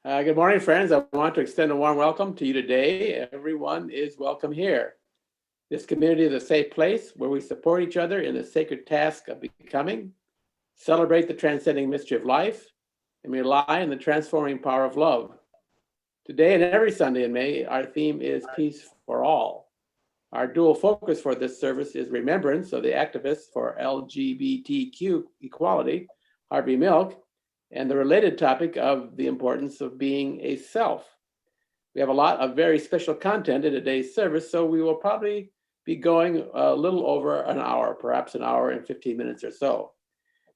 Good morning, friends. I want to extend a warm welcome to you today. Everyone is welcome here. This community is a safe place where we support each other in the sacred task of becoming, celebrate the transcending mystery of life, and rely on the transforming power of love. Today and every Sunday in May, our theme is Peace for All. Our dual focus for this service is remembrance of the activists for LGBTQ equality, Harvey Milk, and the related topic of the importance of being a self. We have a lot of very special content in today's service, so we will probably be going a little over an hour, perhaps an hour and 15 minutes or so.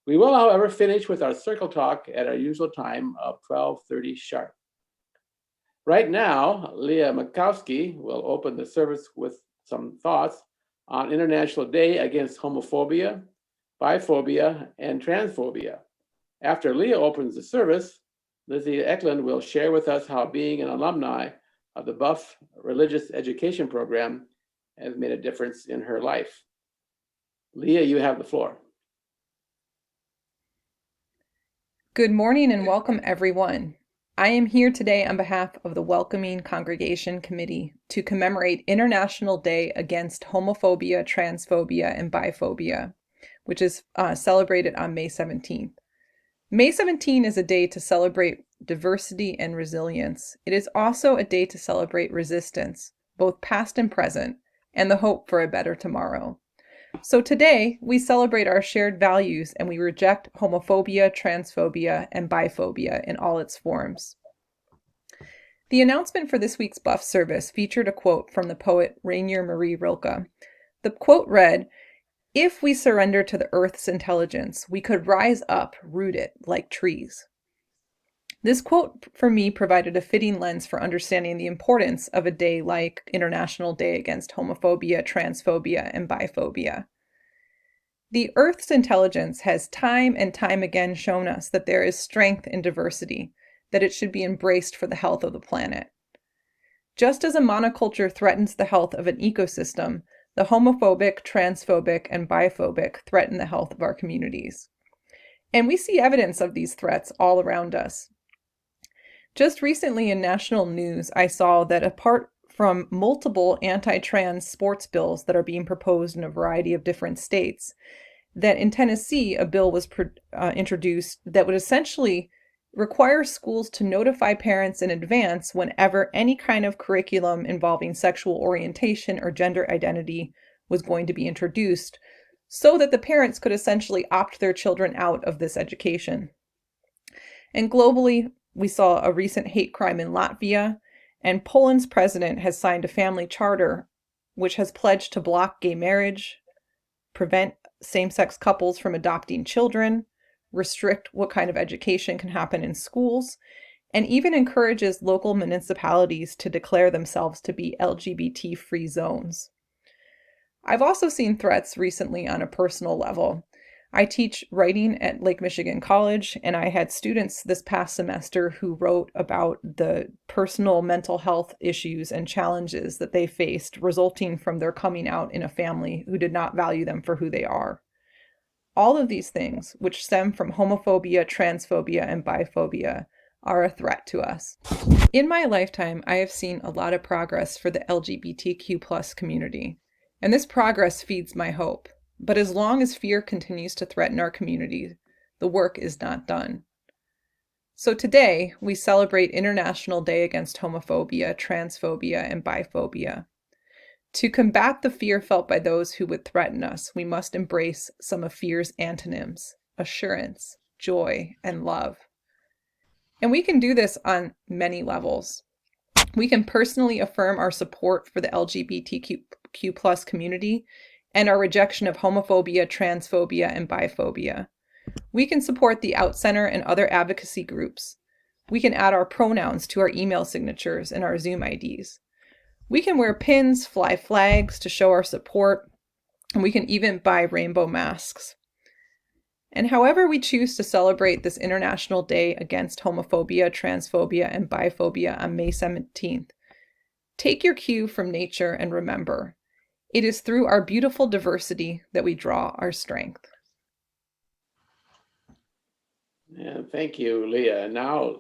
We will, however, finish with our circle talk at our usual time of 12:30 sharp. Right now, Leah McCoskey will open the service with some thoughts on International Day Against Homophobia, Biphobia, and Transphobia. After Leah opens the service, Lizzie Eklund will share with us how being an alumni of the Buff Religious Education Program has made a difference in her life. Leah, you have the floor. Good morning and welcome, everyone. I am here today on behalf of the Welcoming Congregation Committee to commemorate International Day Against Homophobia, Transphobia, and Biphobia, which is celebrated on May 17th. May 17 is a day to celebrate diversity and resilience. It is also a day to celebrate resistance, both past and present, and the hope for a better tomorrow. So today, we celebrate our shared values and we reject homophobia, transphobia, and biphobia in all its forms. The announcement for this week's Buff service featured a quote from the poet Rainier Marie Rilke. The quote read, "If we surrender to the earth's intelligence, we could rise up, root it like trees." This quote for me provided a fitting lens for understanding the importance of a day like International Day Against Homophobia, Transphobia, and Biphobia. The Earth's intelligence has time and time again shown us that there is strength in diversity, that it should be embraced for the health of the planet. Just as a monoculture threatens the health of an ecosystem, the homophobic, transphobic, and biphobic threaten the health of our communities. And we see evidence of these threats all around us. Just recently in national news, I saw that apart from multiple anti-trans sports bills that are being proposed in a variety of different states, that in Tennessee, a bill was introduced that would essentially require schools to notify parents in advance whenever any kind of curriculum involving sexual orientation or gender identity was going to be introduced, so that the parents could essentially opt their children out of this education. And globally, we saw a recent hate crime in Latvia, and Poland's president has signed a family charter which has pledged to block gay marriage, prevent same-sex couples from adopting children, restrict what kind of education can happen in schools, and even encourages local municipalities to declare themselves to be LGBT-free zones. I've also seen threats recently on a personal level. I teach writing at Lake Michigan College, and I had students this past semester who wrote about the personal mental health issues and challenges that they faced resulting from their coming out in a family who did not value them for who they are. All of these things, which stem from homophobia, transphobia, and biphobia, are a threat to us. In my lifetime, I have seen a lot of progress for the LGBTQ+ community, and this progress feeds my hope. But as long as fear continues to threaten our community, the work is not done. So today, we celebrate International Day Against Homophobia, Transphobia, and Biphobia. To combat the fear felt by those who would threaten us, we must embrace some of fear's antonyms: assurance, joy, and love. And we can do this on many levels. We can personally affirm our support for the LGBTQ+ community and our rejection of homophobia, transphobia, and biphobia. We can support the Out Center and other advocacy groups. We can add our pronouns to our email signatures and our Zoom IDs. We can wear pins, fly flags to show our support, and we can even buy rainbow masks. And however we choose to celebrate this International Day Against Homophobia, Transphobia, and Biphobia on May 17th, take your cue from nature and remember, it is through our beautiful diversity that we draw our strength. Yeah, thank you, Leah. Now,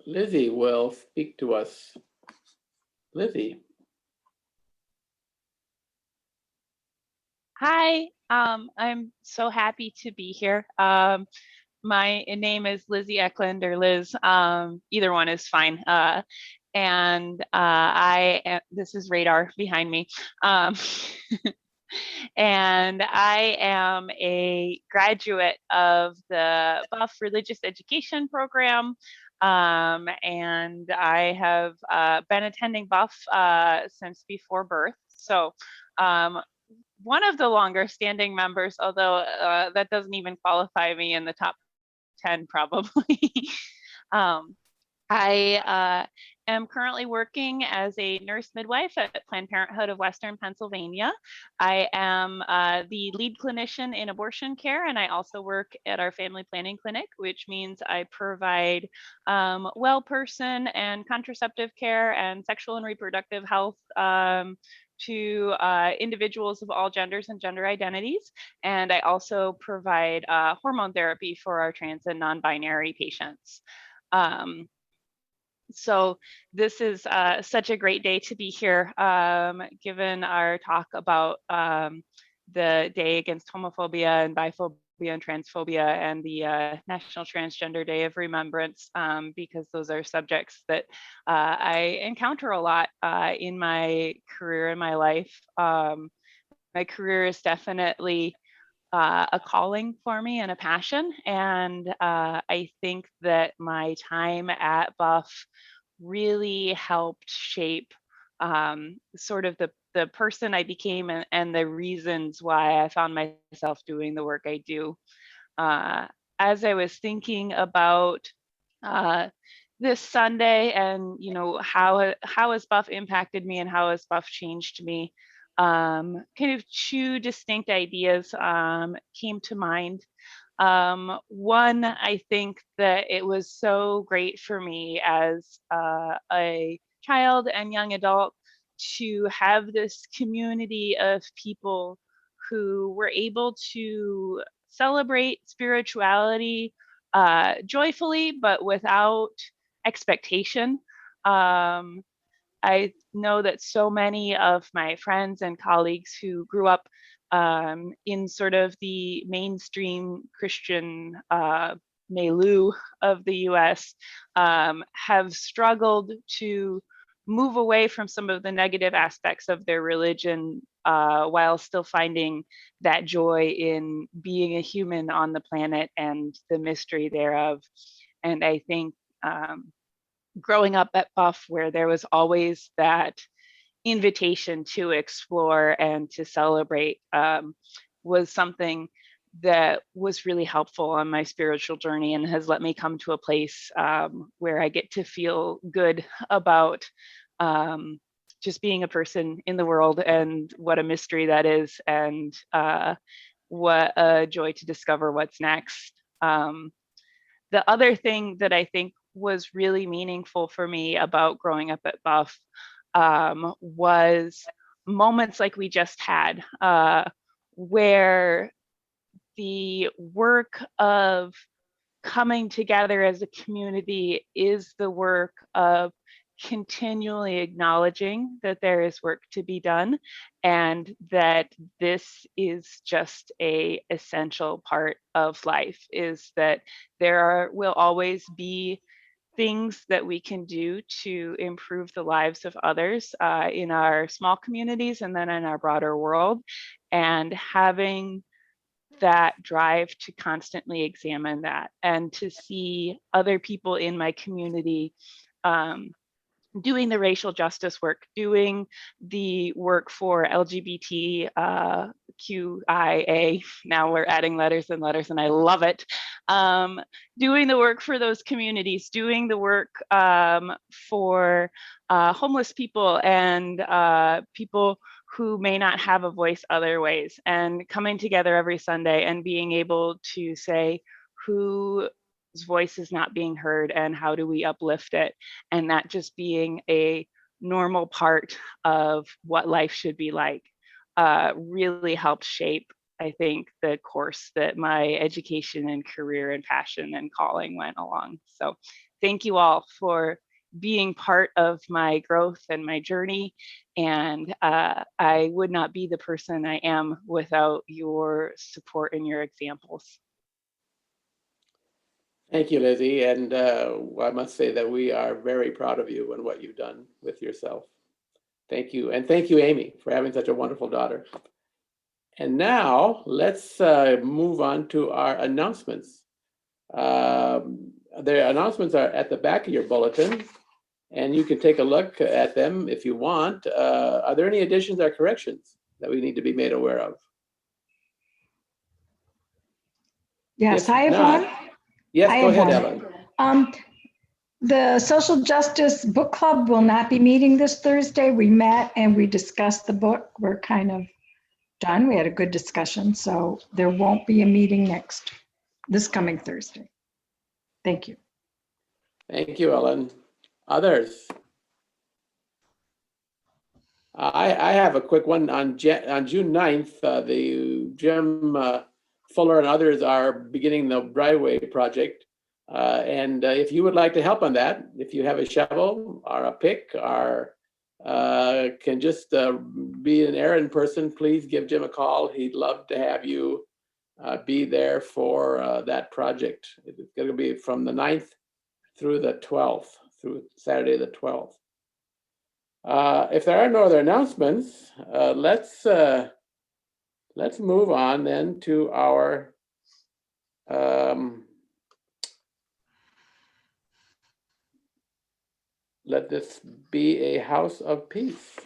Lizzie will speak to us. Lizzie. Hi, I'm so happy to be here. My name is Lizzie Eklund or Liz. Either one is fine. This is radar behind me. And I am a graduate of the Buff Religious Education Program. And I have been attending Buff since before birth. So one of the longer standing members, although that doesn't even qualify me in the top 10 probably. I am currently working as a nurse midwife at Planned Parenthood of Western Pennsylvania. I am the lead clinician in abortion care, and I also work at our family planning clinic, which means I provide well person and contraceptive care and sexual and reproductive health to individuals of all genders and gender identities. And I also provide hormone therapy for our trans and non-binary patients. So this is such a great day to be here, given our talk about the Day Against Homophobia and Biphobia and Transphobia and the National Transgender Day of Remembrance, because those are subjects that I encounter a lot in my career, in my life. My career is definitely a calling for me and a passion. And I think that my time at Buff really helped shape sort of the person I became and the reasons why I found myself doing the work I do. As I was thinking about this Sunday and, you know, how has Buff impacted me and how has Buff changed me, kind of two distinct ideas came to mind. One, I think that it was so great for me as a child and young adult to have this community of people who were able to celebrate spirituality joyfully, but without expectation. I know that so many of my friends and colleagues who grew up in sort of the mainstream Christian milieu of the US have struggled to move away from some of the negative aspects of their religion while still finding that joy in being a human on the planet and the mystery thereof. And I think growing up at Buff, where there was always that invitation to explore and to celebrate, was something that was really helpful on my spiritual journey and has let me come to a place where I get to feel good about just being a person in the world and what a mystery that is, and what a joy to discover what's next. The other thing that I think was really meaningful for me about growing up at Buff was moments like we just had, where the work of coming together as a community is the work of continually acknowledging that there is work to be done and that this is just a essential part of life, is that will always be things that we can do to improve the lives of others in our small communities and then in our broader world, and having that drive to constantly examine that and to see other people in my community doing the racial justice work, doing the work for LGBT QIA. Now we're adding letters and letters, and I love it. Doing the work for those communities, doing the work for homeless people and people who may not have a voice other ways, and coming together every Sunday and being able to say whose voice is not being heard and how do we uplift it, and that just being a normal part of what life should be like, really helped shape, I think, the course that my education and career and passion and calling went along. So thank you all for being part of my growth and my journey. And I would not be the person I am without your support and your examples. Thank you, Lizzie. And I must say that we are very proud of you and what you've done with yourself. Thank you. And thank you, Amy, for having such a wonderful daughter. And now let's move on to our announcements. The announcements are at the back of your bulletin, and you can take a look at them if you want. Are there any additions or corrections that we need to be made aware of? Yes, If I have not- one. Yes, I go have ahead, one. Ellen. The Social Justice Book Club will not be meeting this Thursday. We met and we discussed the book. We're kind of done. We had a good discussion, so there won't be a meeting this coming Thursday. Thank you. Thank you, Ellen. Others? I have a quick one. On June 9th, the Jim Fuller and others are beginning the driveway project. And if you would like to help on that, if you have a shovel or a pick or can just be an errand person, please give Jim a call. He'd love to have you be there for that project. It's going to be from the 9th through the 12th, through Saturday the 12th. If there are no other announcements, let's move on then to our let this be a house of peace.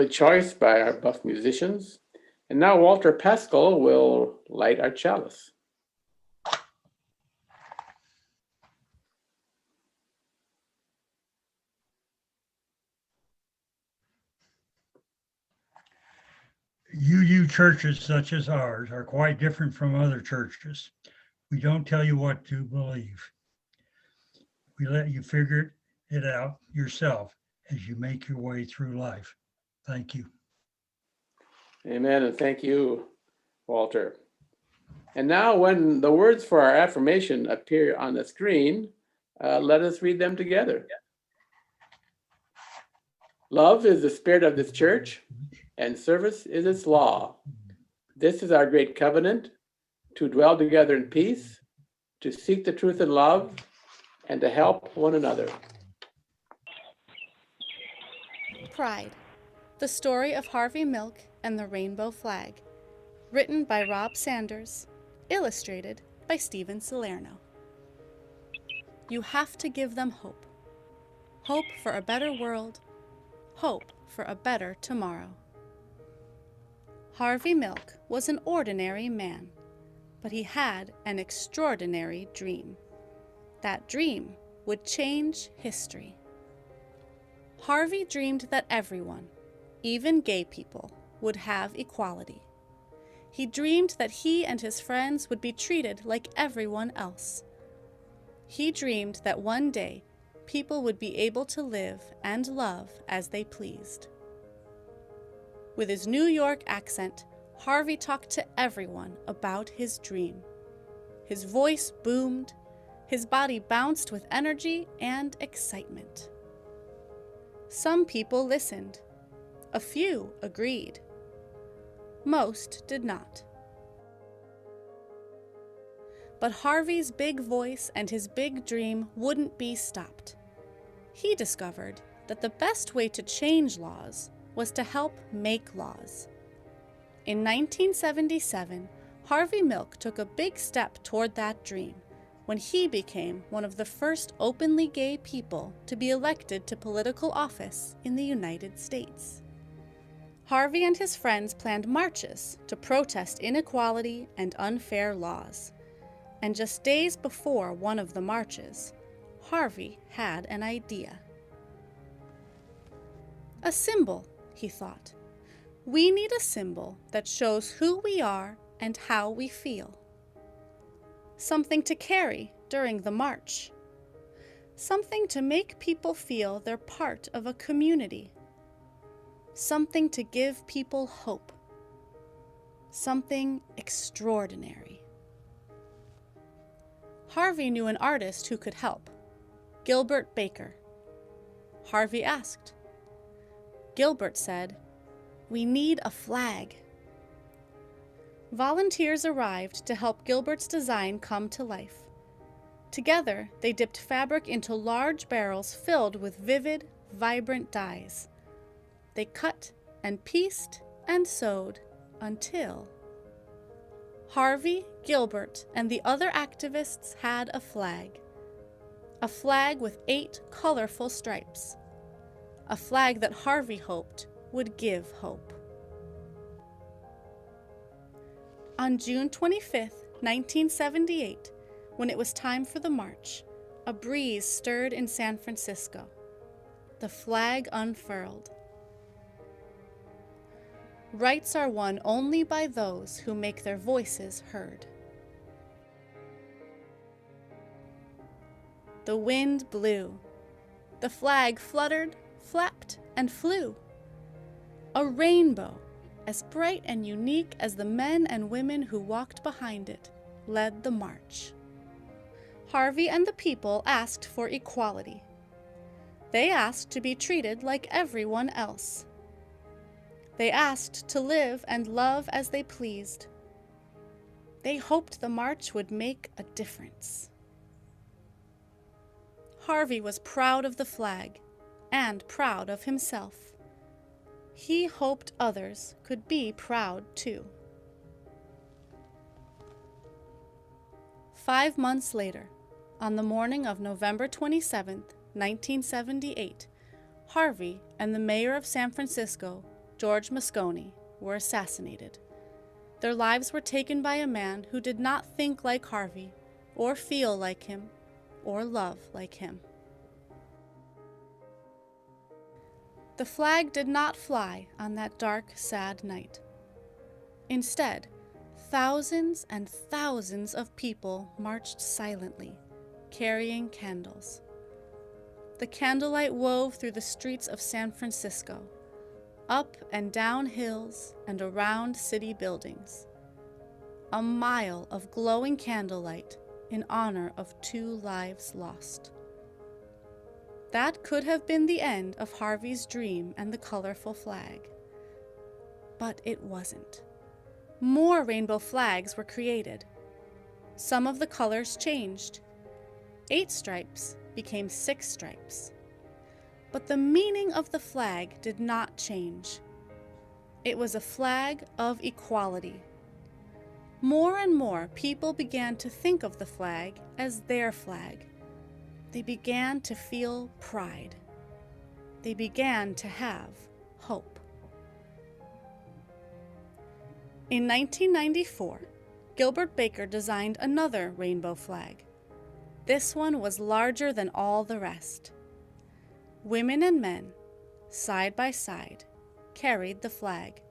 lovely choice by our buff musicians. And now Walter Pascal will light our chalice. UU churches such as ours are quite different from other churches. We don't tell you what to believe. We let you figure it out yourself as you make your way through life. Thank you. Amen, and thank you, Walter. And now when the words for our affirmation appear on the screen, let us read them together. Love is the spirit of this church, and service is its law. This is our great covenant, to dwell together in peace, to seek the truth in love, and to help one another. Pride, the story of Harvey Milk and the rainbow flag. Written by Rob Sanders, illustrated by Steven Salerno. You have to give them hope. Hope for a better world. Hope for a better tomorrow. Harvey Milk was an ordinary man, but he had an extraordinary dream. That dream would change history. Harvey dreamed that everyone, even gay people, would have equality. He dreamed that he and his friends would be treated like everyone else. He dreamed that one day people would be able to live and love as they pleased. With his New York accent, Harvey talked to everyone about his dream. His voice boomed, his body bounced with energy and excitement. Some people listened. A few agreed. Most did not. But Harvey's big voice and his big dream wouldn't be stopped. He discovered that the best way to change laws was to help make laws. In 1977, Harvey Milk took a big step toward that dream when he became one of the first openly gay people to be elected to political office in the United States. Harvey and his friends planned marches to protest inequality and unfair laws. And just days before one of the marches, Harvey had an idea. A symbol, he thought. We need a symbol that shows who we are and how we feel. Something to carry during the march. Something to make people feel they're part of a community. Something to give people hope. Something extraordinary. Harvey knew an artist who could help, Gilbert Baker. Harvey asked. Gilbert said, "We need a flag." Volunteers arrived to help Gilbert's design come to life. Together, they dipped fabric into large barrels filled with vivid, vibrant dyes. They cut and pieced and sewed until Harvey, Gilbert, and the other activists had a flag. A flag with 8 colorful stripes. A flag that Harvey hoped would give hope. On June 25, 1978, when it was time for the march, a breeze stirred in San Francisco. The flag unfurled. Rights are won only by those who make their voices heard. The wind blew. The flag fluttered, flapped, and flew. A rainbow, as bright and unique as the men and women who walked behind it, led the march. Harvey and the people asked for equality. They asked to be treated like everyone else. They asked to live and love as they pleased. They hoped the march would make a difference. Harvey was proud of the flag and proud of himself. He hoped others could be proud too. 5 months later, on the morning of November 27, 1978, Harvey and the mayor of San Francisco George Moscone, were assassinated. Their lives were taken by a man who did not think like Harvey, or feel like him, or love like him. The flag did not fly on that dark, sad night. Instead, thousands and thousands of people marched silently, carrying candles. The candlelight wove through the streets of San Francisco, up and down hills and around city buildings. A mile of glowing candlelight in honor of 2 lives lost. That could have been the end of Harvey's dream and the colorful flag. But it wasn't. More rainbow flags were created. Some of the colors changed. 8 stripes became 6 stripes. But the meaning of the flag did not change. It was a flag of equality. More and more people began to think of the flag as their flag. They began to feel pride. They began to have hope. In 1994, Gilbert Baker designed another rainbow flag. This one was larger than all the rest. Women and men, side by side, carried the flag.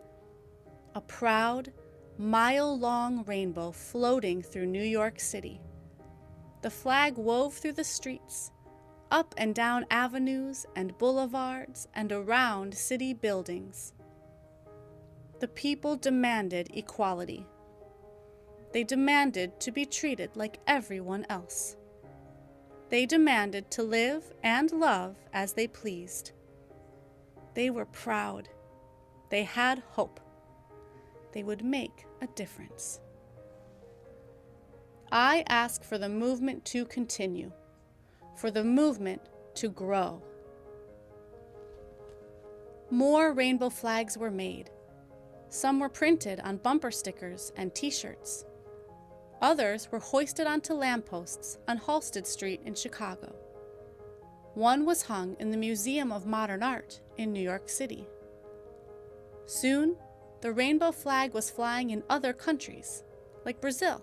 A proud, mile-long rainbow floating through New York City. The flag wove through the streets, up and down avenues and boulevards and around city buildings. The people demanded equality. They demanded to be treated like everyone else. They demanded to live and love as they pleased. They were proud. They had hope. They would make a difference. I ask for the movement to continue, for the movement to grow. More rainbow flags were made. Some were printed on bumper stickers and t-shirts. Others were hoisted onto lampposts on Halsted Street in Chicago. One was hung in the Museum of Modern Art in New York City. Soon, the rainbow flag was flying in other countries, like Brazil,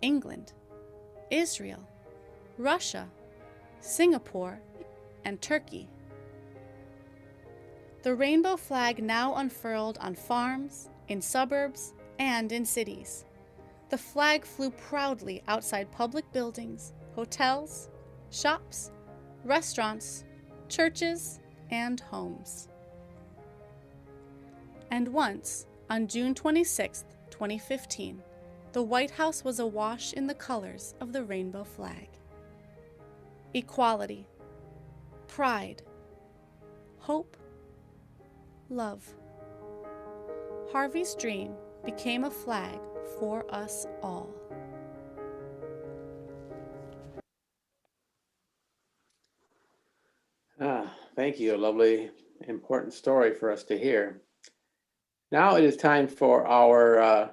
England, Israel, Russia, Singapore, and Turkey. The rainbow flag now unfurled on farms, in suburbs, and in cities. The flag flew proudly outside public buildings, hotels, shops, restaurants, churches, and homes. And once, on June 26, 2015, the White House was awash in the colors of the rainbow flag. Equality, pride, hope, love. Harvey's dream became a flag for us all. Thank you. A lovely, important story for us to hear. Now it is time for our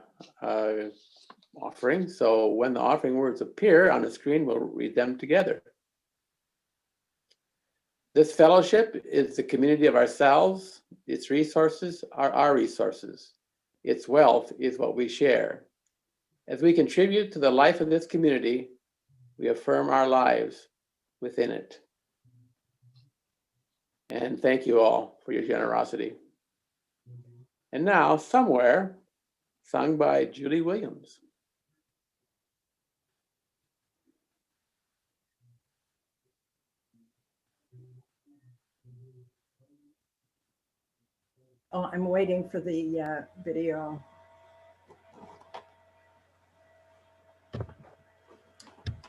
offering. So when the offering words appear on the screen, we'll read them together. This fellowship is the community of ourselves. Its resources are our resources. Its wealth is what we share. As we contribute to the life of this community, we affirm our lives within it. And thank you all for your generosity. And now, Somewhere, sung by Julie Williams. Oh, I'm waiting for the video.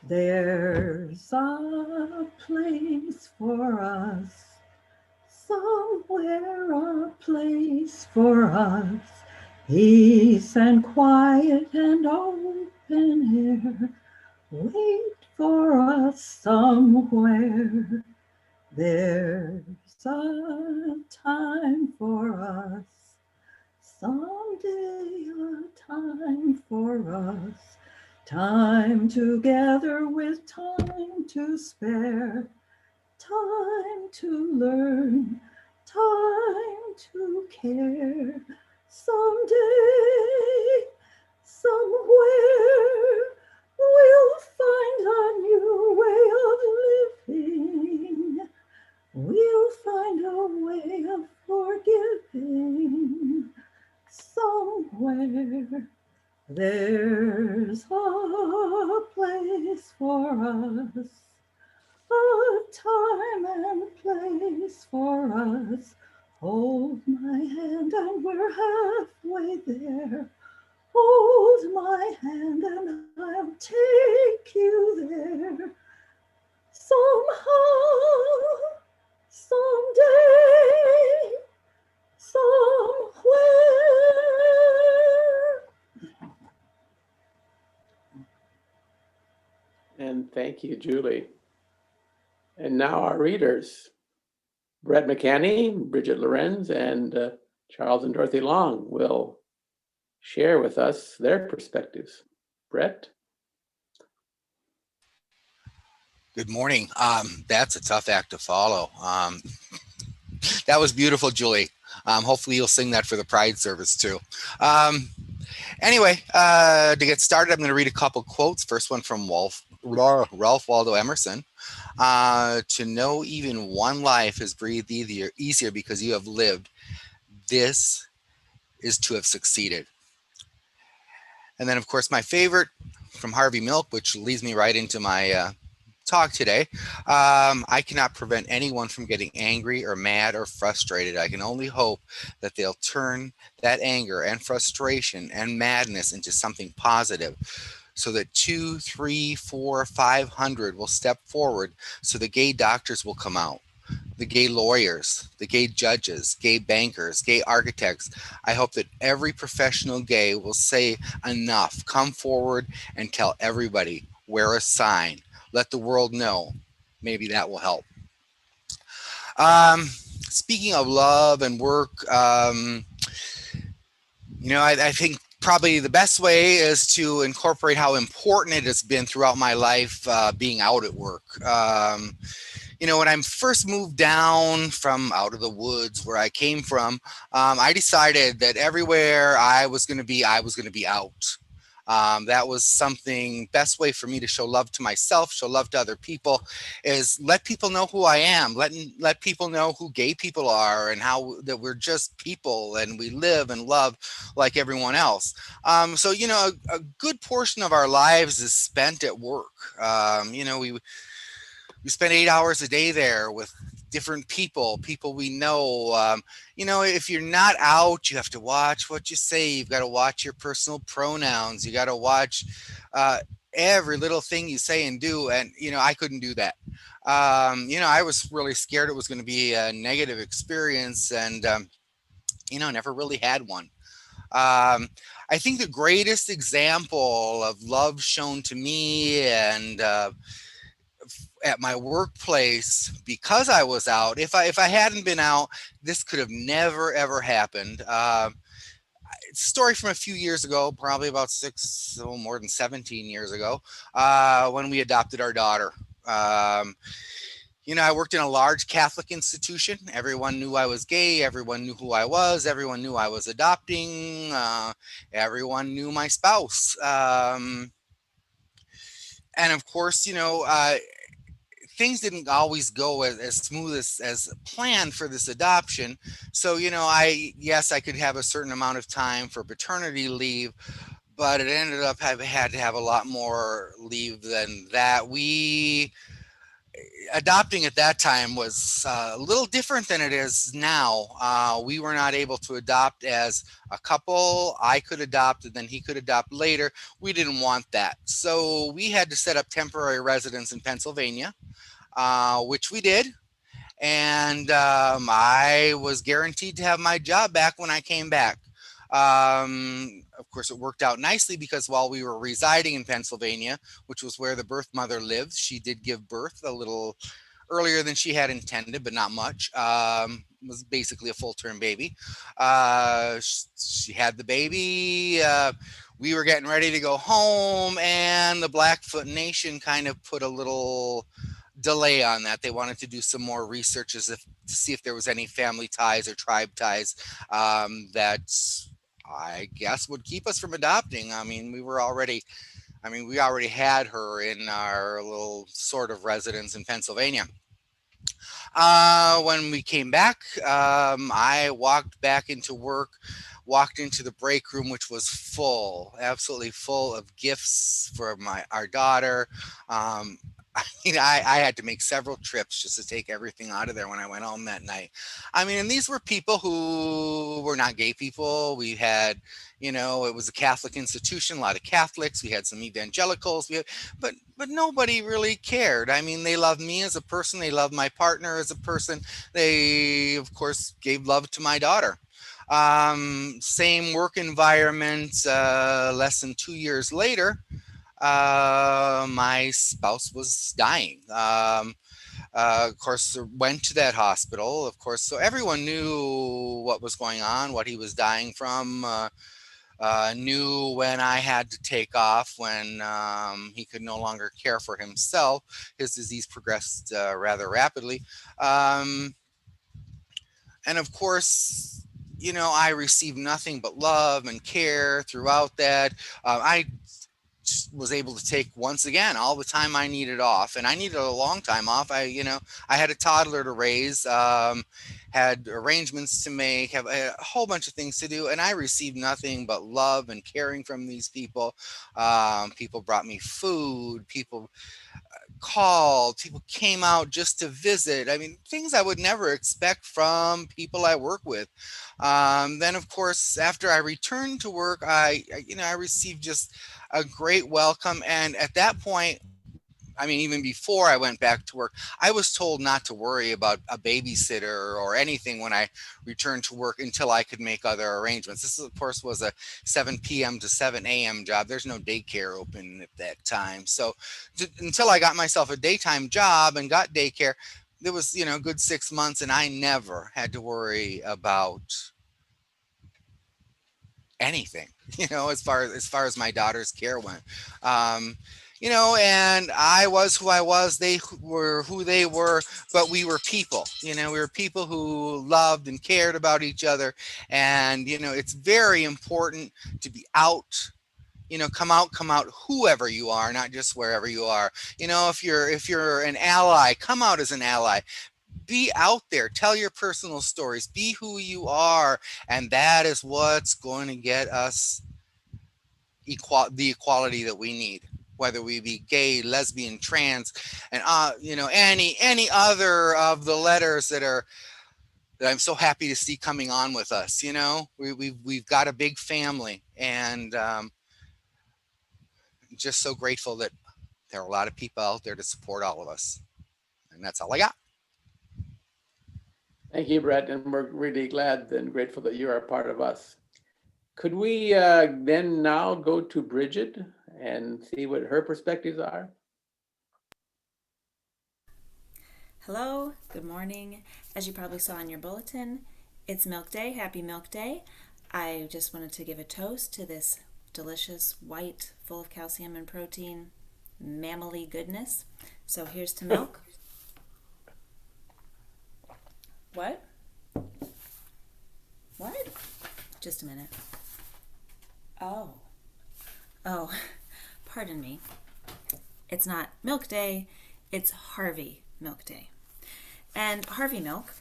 There's a place for us, somewhere a place for us, peace and quiet and open air, wait for us somewhere. There's a time for us, someday a time for us, time together with time to spare, time to learn, time to care. Someday, somewhere, we'll find a new way of living. We'll find a way of forgiving. Somewhere there's a place for us, a time and place for us. Hold my hand and we're halfway there. Hold my hand and I'll take you there. Somehow, someday, somewhere. And thank you, Julie. And now our readers, Brett McCanney, Bridget Lorenz, and Charles and Dorothy Long will share with us their perspectives. Brett? Good morning. That's a tough act to follow. That was beautiful, Julie. Hopefully you'll sing that for the Pride service too. Anyway, to get started, I'm going to read a couple quotes. First one from Ralph Waldo Emerson. To know even one life is breathed easier because you have lived. This is to have succeeded. And then, of course, my favorite from Harvey Milk, which leads me right into my talk today. I cannot prevent anyone from getting angry or mad or frustrated. I can only hope that they'll turn that anger and frustration and madness into something positive, so that 2, 3, 4, 500 will step forward, so the gay doctors will come out, the gay lawyers, the gay judges, gay bankers, gay architects. I hope that every professional gay will say enough, come forward and tell everybody, wear a sign, let the world know. Maybe that will help. Speaking of love and work, I think probably the best way is to incorporate how important it has been throughout my life being out at work. When I first moved down from out of the woods where I came from, I decided that everywhere I was going to be out. That was something, best way for me to show love to myself, show love to other people, is let people know who I am. Let people know who gay people are and how that we're just people and we live and love like everyone else. So, a good portion of our lives is spent at work. We spend 8 hours a day there with different people we know. If you're not out, you have to watch what you say. You've got to watch your personal pronouns. You got to watch every little thing you say and do. And, I couldn't do that. I was really scared it was going to be a negative experience and, never really had one. I think the greatest example of love shown to me and at my workplace, because I was out, if I hadn't been out, this could have never ever happened. It's a story from a few years ago, probably about more than 17 years ago, when we adopted our daughter. I worked in a large Catholic institution. Everyone knew I was gay. Everyone knew who I was. Everyone knew I was adopting. Everyone knew my spouse. And of course, things didn't always go as smooth as planned for this adoption. So, I could have a certain amount of time for paternity leave, but it ended up had to have a lot more leave than that. Adopting at that time was a little different than it is now. We were not able to adopt as a couple. I could adopt and then he could adopt later. We didn't want that. So we had to set up temporary residence in Pennsylvania, which we did. And I was guaranteed to have my job back when I came back. Of course, it worked out nicely because while we were residing in Pennsylvania, which was where the birth mother lived, she did give birth a little earlier than she had intended, but not much. It was basically a full-term baby. She had the baby. We were getting ready to go home, and the Blackfoot Nation kind of put a little delay on that. They wanted to do some more research to see if there was any family ties or tribe ties that I guess would keep us from adopting. I mean, we already had her in our little sort of residence in Pennsylvania. When we came back, I walked back into work, walked into the break room, which was full, absolutely full of gifts for our daughter. I had to make several trips just to take everything out of there when I went home that night. I mean, and these were people who were not gay people. We had, it was a Catholic institution, a lot of Catholics. We had some evangelicals, but nobody really cared. I mean, they loved me as a person. They loved my partner as a person. They, of course, gave love to my daughter. Same work environment, less than 2 years later. My spouse was dying. Of course, went to that hospital, of course, so everyone knew what was going on, what he was dying from, knew when I had to take off, when he could no longer care for himself. His disease progressed rather rapidly. And of course, I received nothing but love and care throughout that. I was able to take, once again, all the time I needed off, and I needed a long time off. I had a toddler to raise, had arrangements to make, have a whole bunch of things to do, and I received nothing but love and caring from these people. People brought me food, people called, people came out just to visit. I mean, things I would never expect from people I work with. Then, of course, after I returned to work, I received just a great welcome. And at that point, I mean, even before I went back to work, I was told not to worry about a babysitter or anything when I returned to work until I could make other arrangements. This, of course, was a 7 p.m. to 7 a.m. job. There's no daycare open at that time. So until I got myself a daytime job and got daycare, there was, a good 6 months, and I never had to worry about anything, as far as my daughter's care went. And I was who I was, they were who they were, but we were people, we were people who loved and cared about each other. And, it's very important to be out, come out, whoever you are, not just wherever you are. If you're an ally, come out as an ally. Be out there, tell your personal stories, be who you are. And that is what's going to get us the equality that we need, whether we be gay, lesbian, trans, and any other of the letters that I'm so happy to see coming on with us. We've got a big family, and just so grateful that there are a lot of people out there to support all of us. And that's all I got. Thank you, Brett, and we're really glad and grateful that you are a part of us. Could we then now go to Bridget and see what her perspectives are? Hello, good morning. As you probably saw in your bulletin, it's Milk Day. Happy Milk Day. I just wanted to give a toast to this delicious white, full of calcium and protein, mammally goodness. So here's to milk. What? Just a minute. Oh, pardon me. It's not Milk Day, it's Harvey Milk Day. And Harvey Milk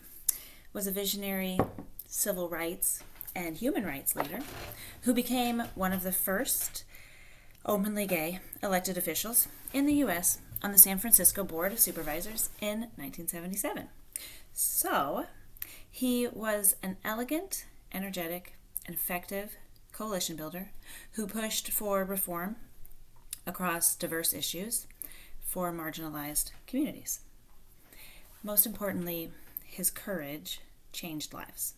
was a visionary civil rights and human rights leader who became one of the first openly gay elected officials in the U.S. on the San Francisco Board of Supervisors in 1977. So, he was an elegant, energetic, and effective coalition builder who pushed for reform across diverse issues for marginalized communities. Most importantly, his courage changed lives.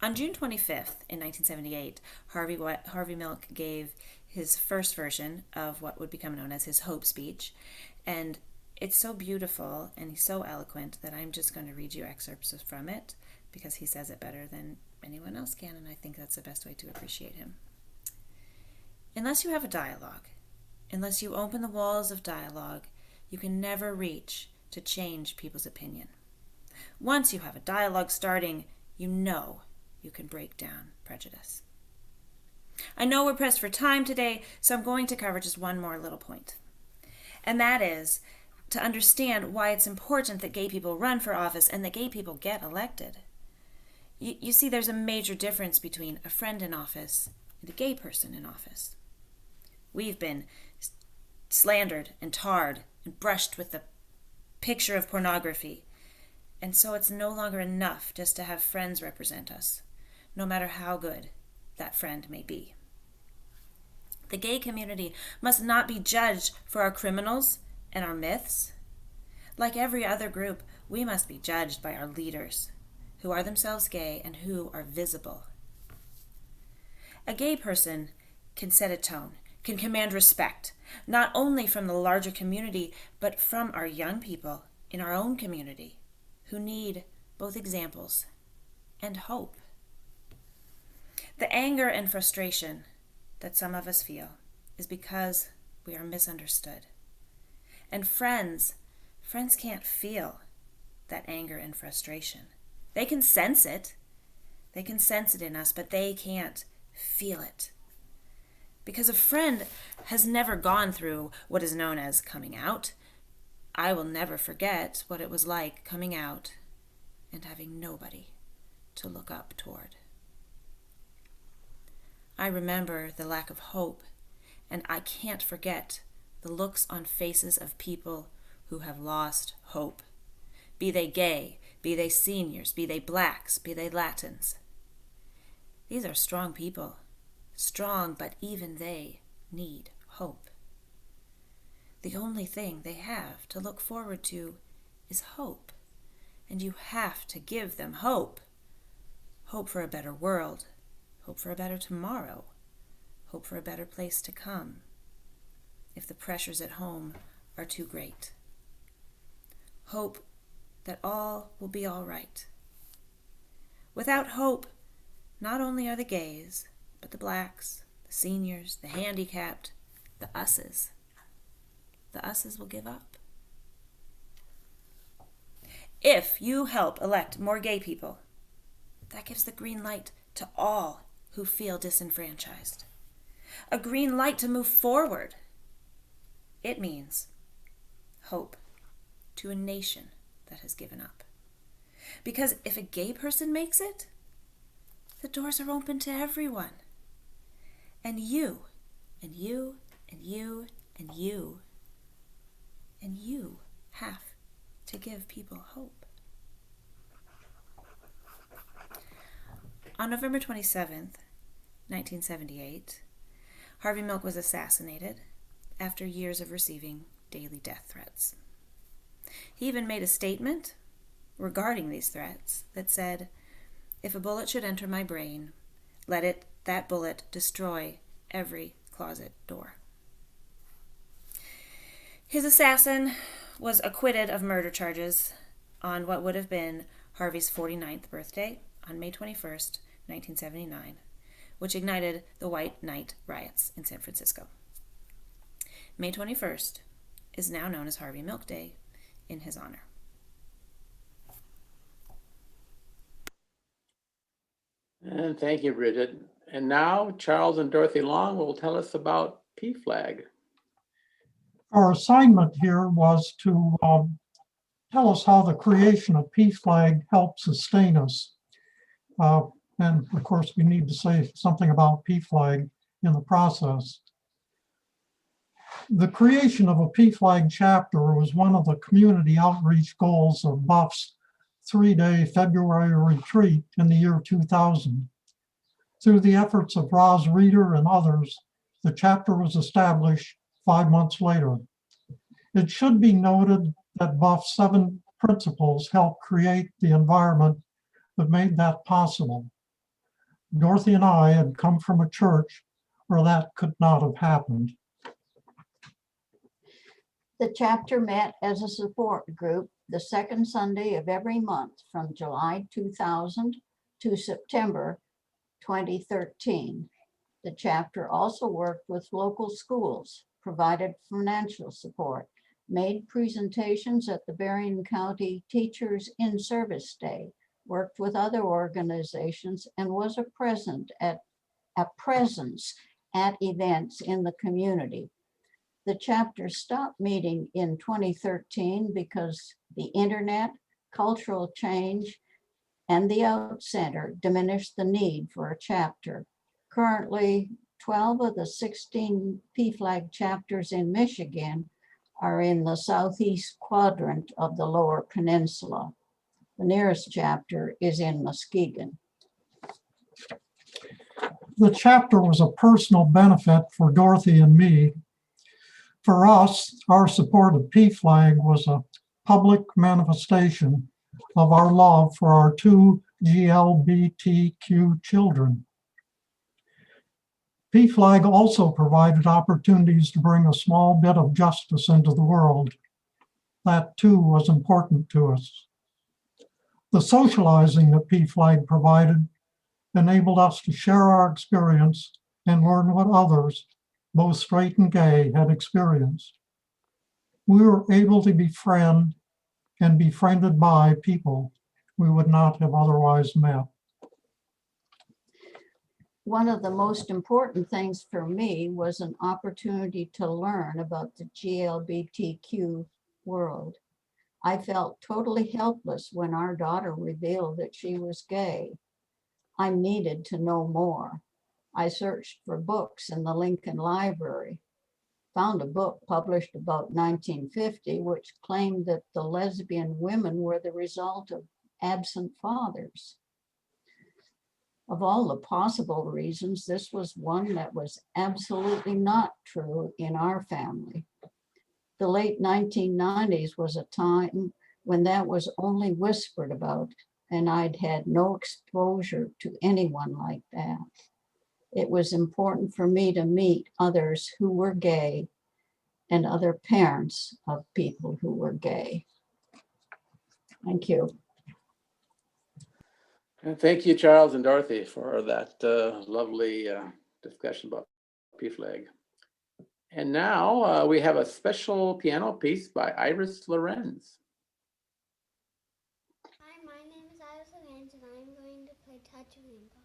On June 25th in 1978, Harvey Milk gave his first version of what would become known as his Hope speech, and it's so beautiful and he's so eloquent that I'm just going to read you excerpts from it because he says it better than anyone else can, and I think that's the best way to appreciate him. Unless you have a dialogue, unless you open the walls of dialogue, you can never reach to change people's opinion. Once you have a dialogue starting, you know you can break down prejudice. I know we're pressed for time today, so I'm going to cover just one more little point. And that is to understand why it's important that gay people run for office and that gay people get elected. You see, there's a major difference between a friend in office and a gay person in office. We've been slandered and tarred and brushed with the picture of pornography. And so it's no longer enough just to have friends represent us, no matter how good that friend may be. The gay community must not be judged for our criminals and our myths. Like every other group, we must be judged by our leaders, who are themselves gay and who are visible. A gay person can set a tone, can command respect, not only from the larger community, but from our young people in our own community, who need both examples and hope. The anger and frustration that some of us feel is because we are misunderstood. And friends can't feel that anger and frustration. They can sense it. They can sense it in us, but they can't feel it. Because a friend has never gone through what is known as coming out. I will never forget what it was like coming out and having nobody to look up toward. I remember the lack of hope, and I can't forget the looks on faces of people who have lost hope. Be they gay, be they seniors, be they blacks, be they Latins. These are strong people, strong, but even they need hope. The only thing they have to look forward to is hope, and you have to give them hope. Hope for a better world, hope for a better tomorrow, hope for a better place to come, if the pressures at home are too great. Hope that all will be all right. Without hope, not only are the gays, but the blacks, the seniors, the handicapped, the us's will give up. If you help elect more gay people, that gives the green light to all who feel disenfranchised. A green light to move forward. It means hope to a nation that has given up. Because if a gay person makes it, the doors are open to everyone. And you, and you, and you, and you, and you have to give people hope. On November 27th, 1978, Harvey Milk was assassinated after years of receiving daily death threats. He even made a statement regarding these threats that said, "If a bullet should enter my brain, let that bullet destroy every closet door." His assassin was acquitted of murder charges on what would have been Harvey's 49th birthday on May 21st, 1979, which ignited the White Night riots in San Francisco. May 21st is now known as Harvey Milk Day in his honor. And thank you, Bridget. And now Charles and Dorothy Long will tell us about PFLAG. Our assignment here was to tell us how the creation of PFLAG helped sustain us. And of course, we need to say something about PFLAG in the process. The creation of a PFLAG chapter was one of the community outreach goals of Buff's 3-day February retreat in the year 2000. Through the efforts of Roz Reeder and others, the chapter was established 5 months later. It should be noted that Buff's 7 principles helped create the environment that made that possible. Dorothy and I had come from a church where that could not have happened. The chapter met as a support group the second Sunday of every month from July 2000 to September 2013. The chapter also worked with local schools, provided financial support, made presentations at the Berrien County Teachers in Service Day, worked with other organizations, and was a presence at events in the community. The chapter stopped meeting in 2013 because the internet, cultural change, and the Out Center diminished the need for a chapter. Currently, 12 of the 16 PFLAG chapters in Michigan are in the southeast quadrant of the Lower Peninsula. The nearest chapter is in Muskegon. The chapter was a personal benefit for Dorothy and me. For us, our support of PFLAG was a public manifestation of our love for our two GLBTQ children. PFLAG also provided opportunities to bring a small bit of justice into the world. That too was important to us. The socializing that PFLAG provided enabled us to share our experience and learn what others, both straight and gay, had experienced. We were able to befriend and befriended by people we would not have otherwise met. One of the most important things for me was an opportunity to learn about the GLBTQ world. I felt totally helpless when our daughter revealed that she was gay. I needed to know more. I searched for books in the Lincoln Library, found a book published about 1950, which claimed that the lesbian women were the result of absent fathers. Of all the possible reasons, this was one that was absolutely not true in our family. The late 1990s was a time when that was only whispered about, and I'd had no exposure to anyone like that. It was important for me to meet others who were gay and other parents of people who were gay. Thank you. And thank you, Charles and Dorothy, for that lovely discussion about PFLAG. And now we have a special piano piece by Iris Lorenz. Hi, my name is Iris Lorenz, and I'm going to play Touch Rainbow.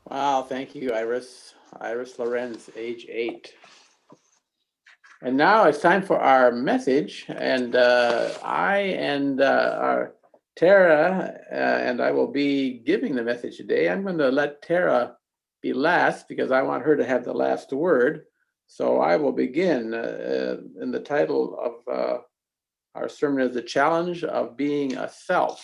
Wow, thank you, Iris. Iris Lorenz, age 8. And now it's time for our message. And I and our Tara and I will be giving the message today. I'm going to let Tara be last because I want her to have the last word. So I will begin. In the title of our sermon is The Challenge of Being a Self.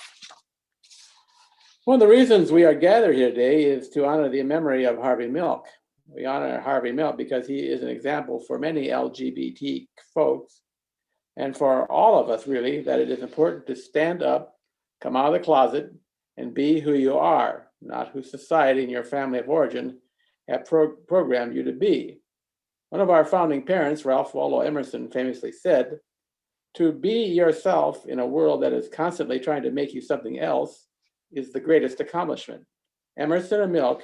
One of the reasons we are gathered here today is to honor the memory of Harvey Milk. We honor Harvey Milk because he is an example for many LGBT folks and for all of us, really, that it is important to stand up, come out of the closet, and be who you are, not who society and your family of origin have programmed you to be. One of our founding parents, Ralph Waldo Emerson, famously said, "To be yourself in a world that is constantly trying to make you something else is the greatest accomplishment." Emerson and Milk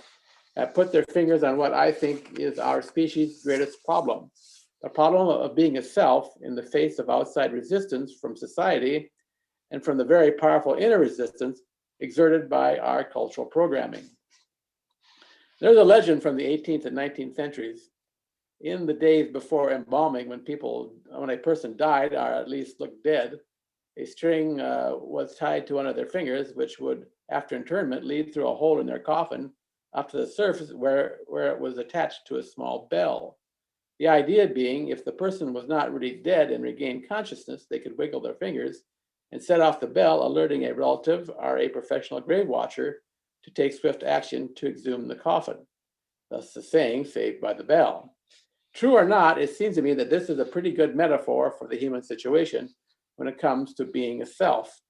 have put their fingers on what I think is our species' greatest problem, the problem of being a self in the face of outside resistance from society and from the very powerful inner resistance exerted by our cultural programming. There's a legend from the 18th and 19th centuries. In the days before embalming, when a person died, or at least looked dead, a string was tied to one of their fingers, which would, after interment, lead through a hole in their coffin up to the surface where it was attached to a small bell. The idea being, if the person was not really dead and regained consciousness, they could wiggle their fingers and set off the bell, alerting a relative or a professional grave watcher to take swift action to exhume the coffin. Thus the saying, "saved by the bell." True or not, it seems to me that this is a pretty good metaphor for the human situation when it comes to being a self.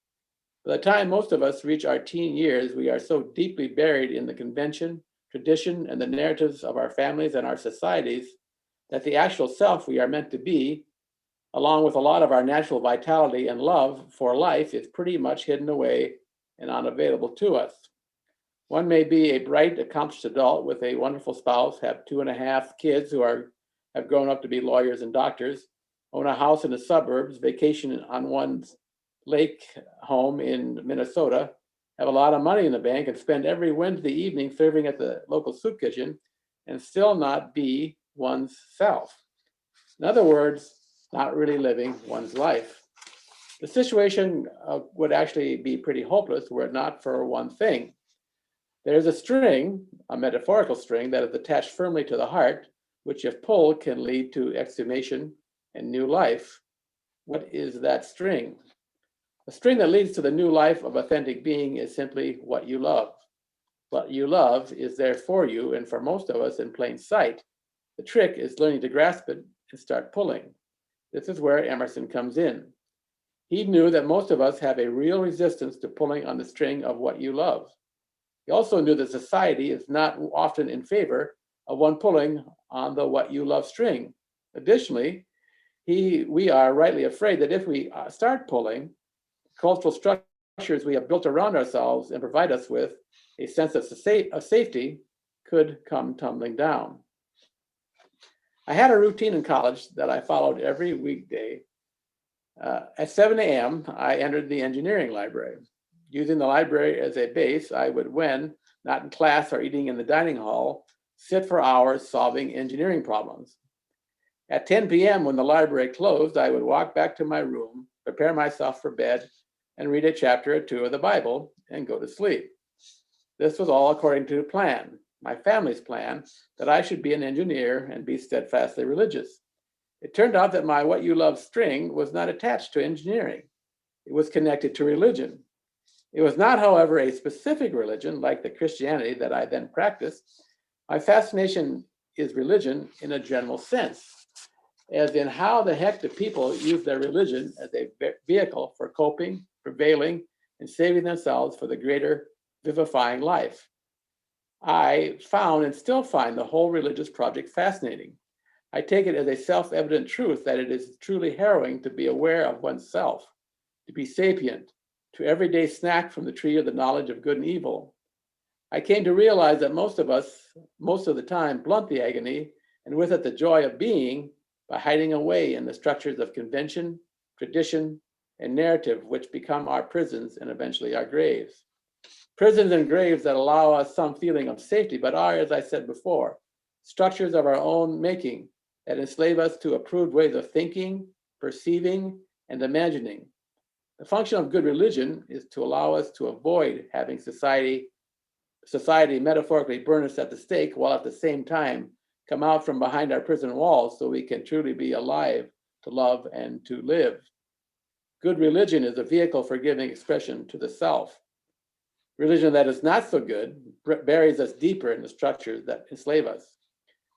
By the time most of us reach our teen years, we are so deeply buried in the convention, tradition, and the narratives of our families and our societies that the actual self we are meant to be, along with a lot of our natural vitality and love for life, is pretty much hidden away and unavailable to us. One may be a bright, accomplished adult with a wonderful spouse, have 2.5 kids who have grown up to be lawyers and doctors, own a house in the suburbs, vacation on one's lake home in Minnesota, have a lot of money in the bank, and spend every Wednesday evening serving at the local soup kitchen, and still not be one's self. In other words, not really living one's life. The situation would actually be pretty hopeless were it not for one thing. There's a string, a metaphorical string, that is attached firmly to the heart, which if pulled can lead to exhumation and new life. What is that string? A string that leads to the new life of authentic being is simply what you love. What you love is there for you, and for most of us in plain sight. The trick is learning to grasp it and start pulling. This is where Emerson comes in. He knew that most of us have a real resistance to pulling on the string of what you love. He also knew that society is not often in favor of one pulling on the what you love string. Additionally, we are rightly afraid that if we start pulling, cultural structures we have built around ourselves and provide us with a sense of safety could come tumbling down. I had a routine in college that I followed every weekday. At 7 a.m., I entered the engineering library. Using the library as a base, I would, when not in class or eating in the dining hall, sit for hours solving engineering problems. At 10 p.m., when the library closed, I would walk back to my room, prepare myself for bed, and read a chapter or two of the Bible and go to sleep. This was all according to plan, my family's plan, that I should be an engineer and be steadfastly religious. It turned out that my what you love string was not attached to engineering. It was connected to religion. It was not, however, a specific religion like the Christianity that I then practiced. My fascination is religion in a general sense, as in how the heck do people use their religion as a vehicle for coping, prevailing, and saving themselves for the greater vivifying life. I found and still find the whole religious project fascinating. I take it as a self-evident truth that it is truly harrowing to be aware of oneself, to be sapient, to everyday snack from the tree of the knowledge of good and evil. I came to realize that most of us, most of the time, blunt the agony and with it the joy of being by hiding away in the structures of convention, tradition, and narrative, which become our prisons and eventually our graves. Prisons and graves that allow us some feeling of safety, but are, as I said before, structures of our own making that enslave us to approved ways of thinking, perceiving, and imagining. The function of good religion is to allow us to avoid having society metaphorically burn us at the stake, while at the same time come out from behind our prison walls so we can truly be alive to love and to live. Good religion is a vehicle for giving expression to the self. Religion that is not so good buries us deeper in the structures that enslave us.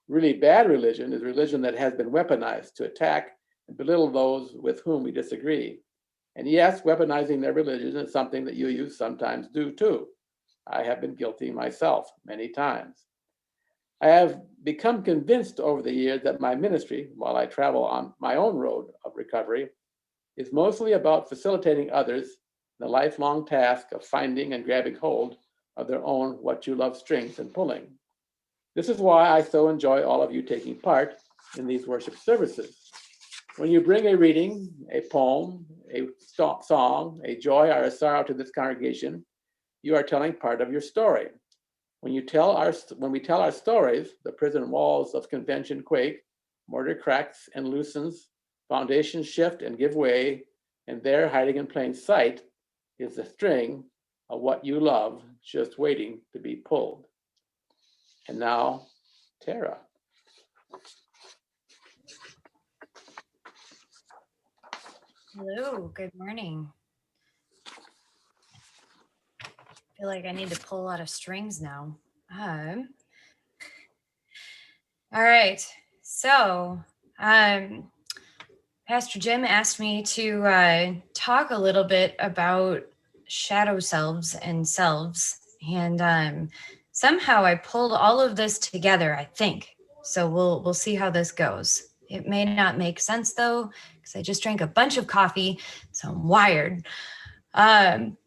Really bad religion is religion that has been weaponized to attack and belittle those with whom we disagree. And yes, weaponizing their religion is something that you sometimes do too. I have been guilty myself many times. I have become convinced over the years that my ministry, while I travel on my own road of recovery, is mostly about facilitating others the lifelong task of finding and grabbing hold of their own what you love strings and pulling. This is why I so enjoy all of you taking part in these worship services. When you bring a reading, a poem, a song, a joy or a sorrow to this congregation, you are telling part of your story. When we tell our stories, the prison walls of convention quake, mortar cracks and loosens, foundations shift and give way, and there, hiding in plain sight, is the string of what you love just waiting to be pulled. And now, Tara. Hello, good morning. I feel like I need to pull a lot of strings now. All right, so Pastor Jim asked me to talk a little bit about shadow selves and selves, and somehow I pulled all of this together, I think. So we'll see how this goes. It may not make sense though, because I just drank a bunch of coffee, so I'm wired. One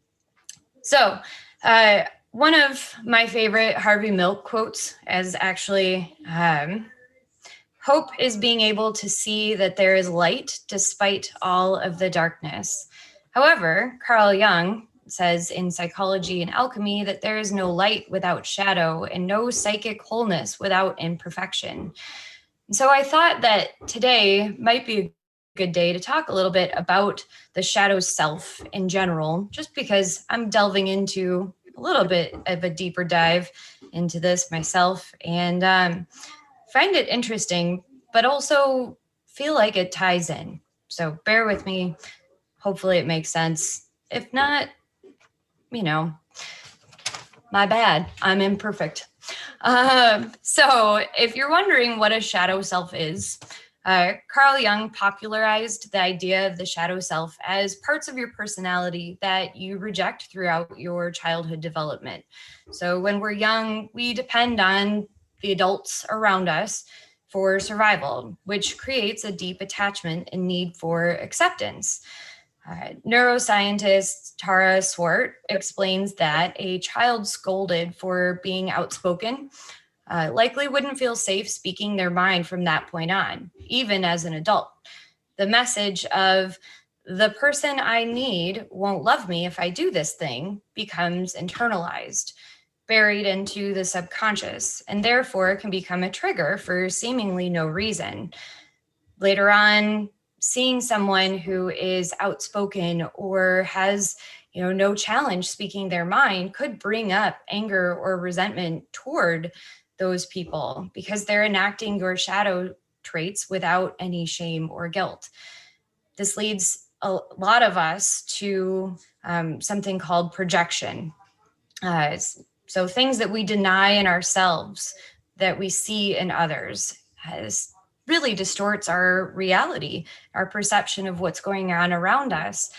of my favorite Harvey Milk quotes is actually, hope is being able to see that there is light despite all of the darkness. However, Carl Jung says in Psychology and Alchemy that there is no light without shadow and no psychic wholeness without imperfection. So I thought that today might be a good day to talk a little bit about the shadow self in general, just because I'm delving into a little bit of a deeper dive into this myself, and find it interesting, but also feel like it ties in. So bear with me. Hopefully it makes sense. If not, my bad. I'm imperfect. So if you're wondering what a shadow self is, Carl Jung popularized the idea of the shadow self as parts of your personality that you reject throughout your childhood development. So when we're young, we depend on the adults around us for survival, which creates a deep attachment and need for acceptance. Neuroscientist Tara Swart explains that a child scolded for being outspoken likely wouldn't feel safe speaking their mind from that point on, even as an adult. The message of the person I need won't love me if I do this thing becomes internalized, buried into the subconscious, and therefore can become a trigger for seemingly no reason. Later on, seeing someone who is outspoken or has no challenge speaking their mind could bring up anger or resentment toward those people because they're enacting your shadow traits without any shame or guilt. This leads a lot of us to something called projection. So things that we deny in ourselves that we see in others really distorts our reality, our perception of what's going on around us.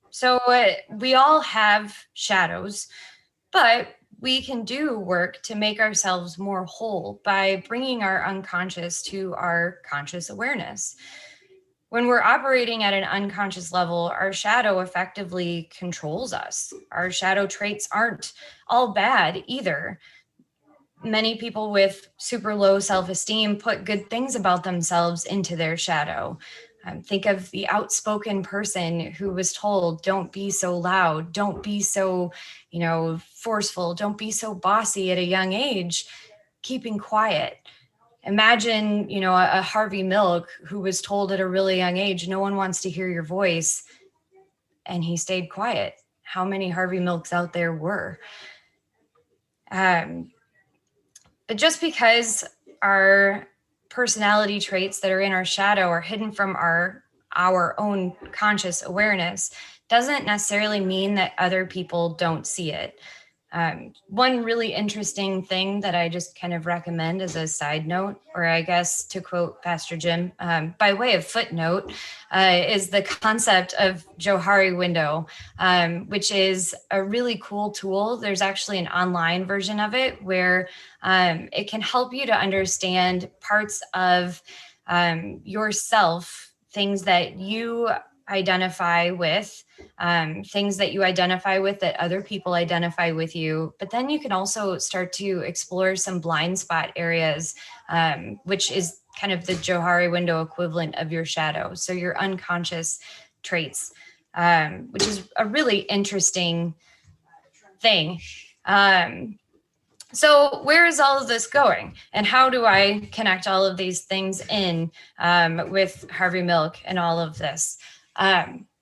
So we all have shadows, but we can do work to make ourselves more whole by bringing our unconscious to our conscious awareness. When we're operating at an unconscious level, our shadow effectively controls us. Our shadow traits aren't all bad either. Many people with super low self-esteem put good things about themselves into their shadow. Think of the outspoken person who was told, don't be so loud, don't be so, forceful, don't be so bossy at a young age, keeping quiet. Imagine, a Harvey Milk who was told at a really young age, no one wants to hear your voice, and he stayed quiet. How many Harvey Milks out there were? But just because our personality traits that are in our shadow are hidden from our own conscious awareness doesn't necessarily mean that other people don't see it. One really interesting thing that I just kind of recommend as a side note, or I guess to quote Pastor Jim, by way of footnote, is the concept of Johari Window, which is a really cool tool. There's actually an online version of it where it can help you to understand parts of yourself, things that you identify with, things that you identify with that other people identify with you. But then you can also start to explore some blind spot areas, which is kind of the Johari Window equivalent of your shadow. So your unconscious traits, which is a really interesting thing. So where is all of this going, and how do I connect all of these things in with Harvey Milk and all of this?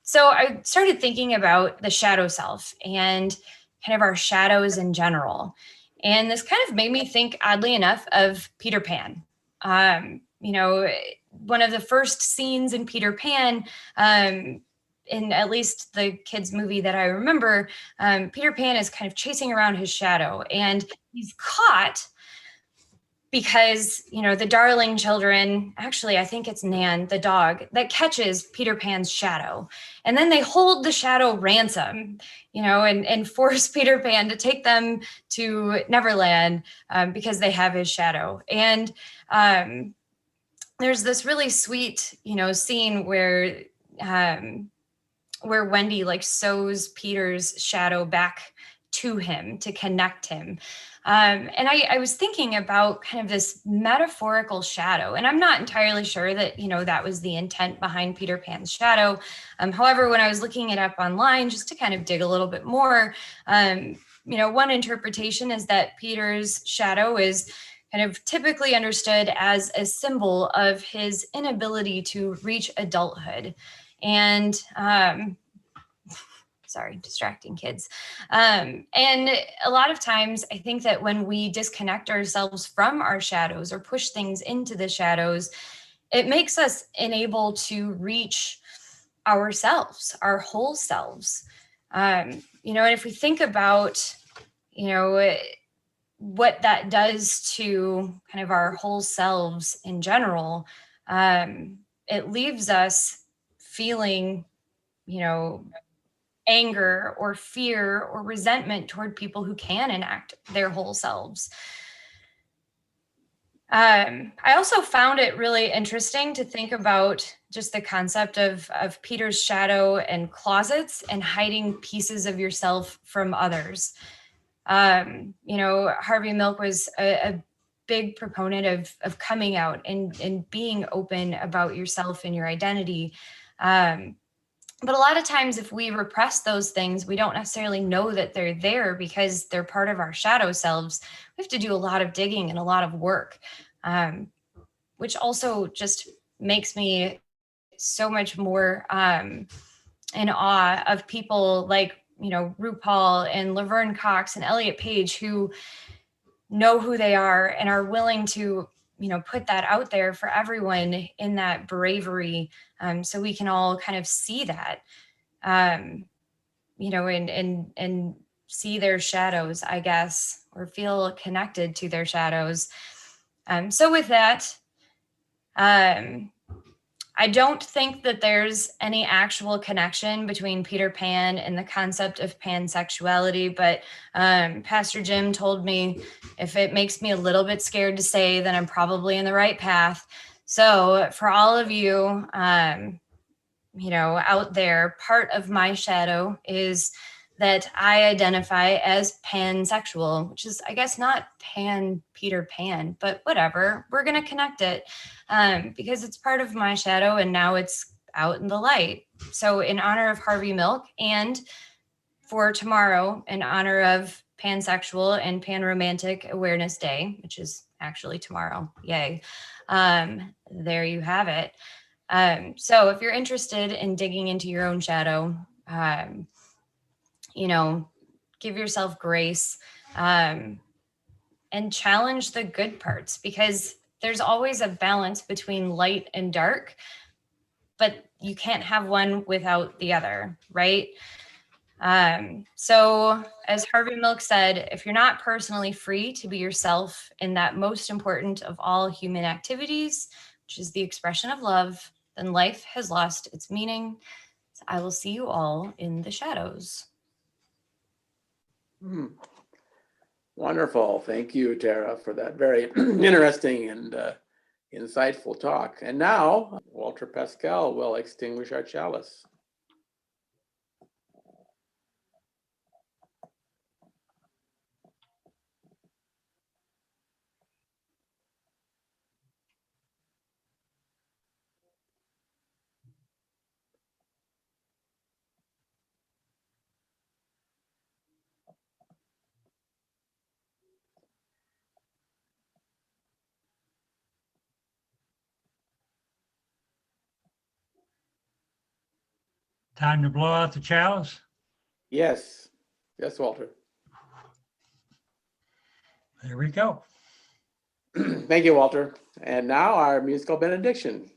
So I started thinking about the shadow self and kind of our shadows in general. And this kind of made me think, oddly enough, of Peter Pan. One of the first scenes in Peter Pan, in at least the kids' movie that I remember, Peter Pan is kind of chasing around his shadow, and he's caught because, the darling children, actually, I think it's Nan, the dog, that catches Peter Pan's shadow. And then they hold the shadow ransom, and force Peter Pan to take them to Neverland because they have his shadow. And there's this really sweet, scene where Wendy sews Peter's shadow back to him to connect him. And I was thinking about kind of this metaphorical shadow, and I'm not entirely sure that, that was the intent behind Peter Pan's shadow. However, when I was looking it up online, just to kind of dig a little bit more, one interpretation is that Peter's shadow is kind of typically understood as a symbol of his inability to reach adulthood. And sorry, distracting kids. And a lot of times I think that when we disconnect ourselves from our shadows or push things into the shadows, it makes us unable to reach ourselves, our whole selves. And if we think about, what that does to kind of our whole selves in general, it leaves us feeling, anger or fear or resentment toward people who can enact their whole selves. I also found it really interesting to think about just the concept of Peter's shadow and closets and hiding pieces of yourself from others. Harvey Milk was a big proponent of coming out and being open about yourself and your identity. But a lot of times if we repress those things, we don't necessarily know that they're there because they're part of our shadow selves. We have to do a lot of digging and a lot of work, which also just makes me so much more in awe of people like, RuPaul and Laverne Cox and Elliot Page, who know who they are and are willing to put that out there for everyone in that bravery, so we can all kind of see that, and see their shadows, I guess, or feel connected to their shadows. So with that, I don't think that there's any actual connection between Peter Pan and the concept of pansexuality, but Pastor Jim told me if it makes me a little bit scared to say, then I'm probably in the right path. So for all of you, out there, part of my shadow is that I identify as pansexual, which is, I guess, not pan Peter Pan, but whatever, we're going to connect it because it's part of my shadow. And now it's out in the light. So in honor of Harvey Milk, and for tomorrow, in honor of Pansexual and Panromantic Awareness Day, which is actually tomorrow, yay. There you have it. So if you're interested in digging into your own shadow, you know, give yourself grace, and challenge the good parts, because there's always a balance between light and dark, but you can't have one without the other, right? So as Harvey Milk said, if you're not personally free to be yourself in that most important of all human activities, which is the expression of love, then life has lost its meaning. So I will see you all in the shadows. Wonderful. Thank you, Tara, for that very interesting and insightful talk. And now, Walter Pascal will extinguish our chalice. Time to blow out the chalice? Yes. Yes, Walter. There we go. Thank you, Walter. And now our musical benediction.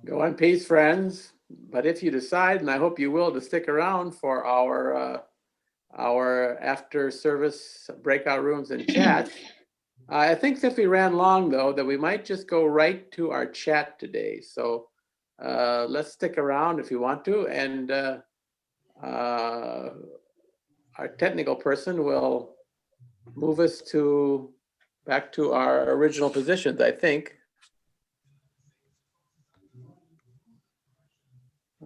Go in peace, friends. But if you decide, and I hope you will, to stick around for our after service breakout rooms and chats, I think since we ran long though, that we might just go right to our chat today. So let's stick around if you want to, and our technical person will move us back to our original positions, I think.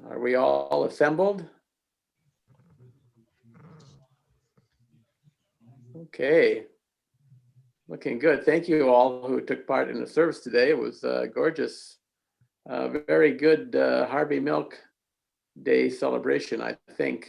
Are we all assembled? Okay. Looking good. Thank you all who took part in the service today. It was gorgeous. Very good Harvey Milk Day celebration, I think.